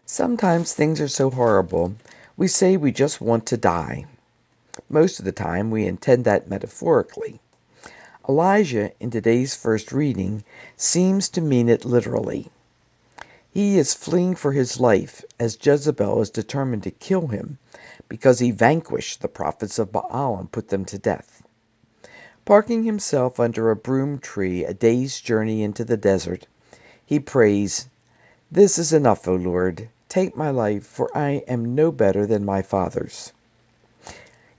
Sometimes things are so horrible, we say we just want to die. Most of the time, we intend that metaphorically. Elijah, in today's first reading, seems to mean it literally. He is fleeing for his life as Jezebel is determined to kill him because he vanquished the prophets of Baal and put them to death. Parking himself under a broom tree a day's journey into the desert, he prays, "This is enough, O Lord. Take my life, for I am no better than my fathers."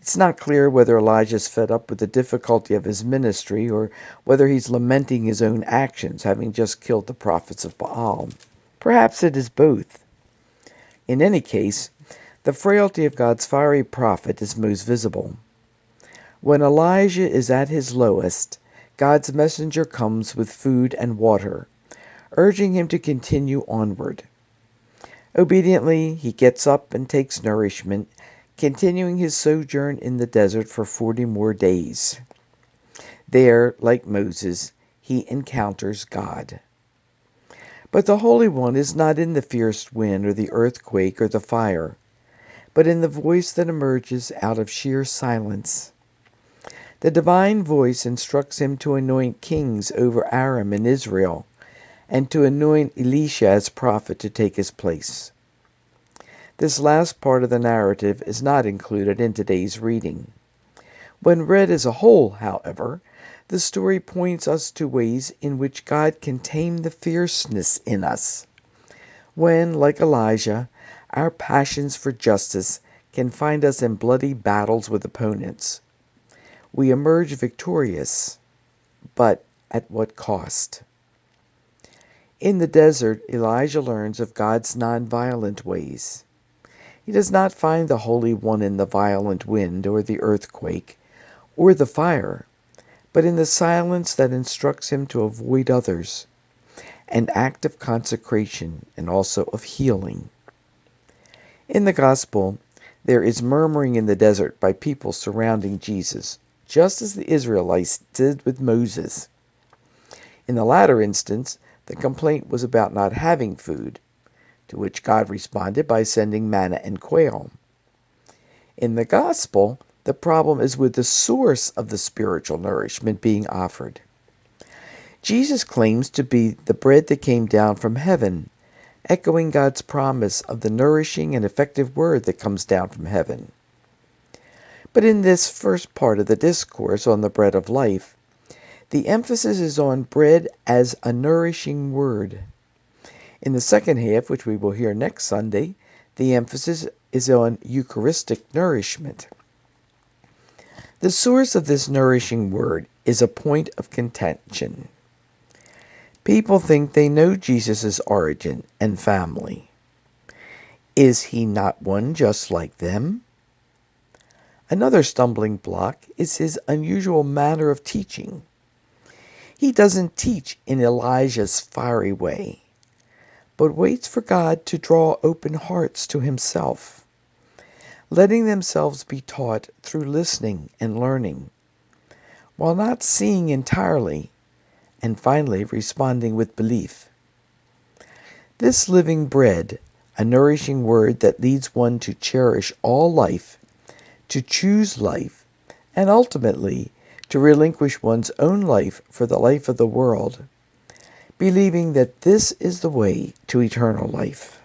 It's not clear whether Elijah's fed up with the difficulty of his ministry or whether he's lamenting his own actions, having just killed the prophets of Baal. Perhaps it is both. In any case, the frailty of God's fiery prophet is most visible. When Elijah is at his lowest, God's messenger comes with food and water, urging him to continue onward. Obediently, he gets up and takes nourishment, continuing his sojourn in the desert for 40 more days. There, like Moses, he encounters God. But the Holy One is not in the fierce wind or the earthquake or the fire, but in the voice that emerges out of sheer silence. The divine voice instructs him to anoint kings over Aram and Israel, and to anoint Elisha as prophet to take his place. This last part of the narrative is not included in today's reading. When read as a whole, however, the story points us to ways in which God can tame the fierceness in us. When, like Elijah, our passions for justice can find us in bloody battles with opponents, we emerge victorious, but at what cost? In the desert, Elijah learns of God's nonviolent ways. He does not find the Holy One in the violent wind or the earthquake or the fire, but in the silence that instructs him to avoid others, an act of consecration and also of healing. In the Gospel, there is murmuring in the desert by people surrounding Jesus, just as the Israelites did with Moses. In the latter instance, the complaint was about not having food, to which God responded by sending manna and quail. In the Gospel, the problem is with the source of the spiritual nourishment being offered. Jesus claims to be the bread that came down from heaven, echoing God's promise of the nourishing and effective word that comes down from heaven. But in this first part of the discourse on the bread of life, the emphasis is on bread as a nourishing word. In the second half, which we will hear next Sunday, the emphasis is on Eucharistic nourishment. The source of this nourishing word is a point of contention. People think they know Jesus' origin and family. Is he not one just like them? Another stumbling block is his unusual manner of teaching. He doesn't teach in Elijah's fiery way, but waits for God to draw open hearts to himself, letting themselves be taught through listening and learning, while not seeing entirely, and finally responding with belief. This living bread, a nourishing word that leads one to cherish all life, to choose life, and ultimately to relinquish one's own life for the life of the world, believing that this is the way to eternal life.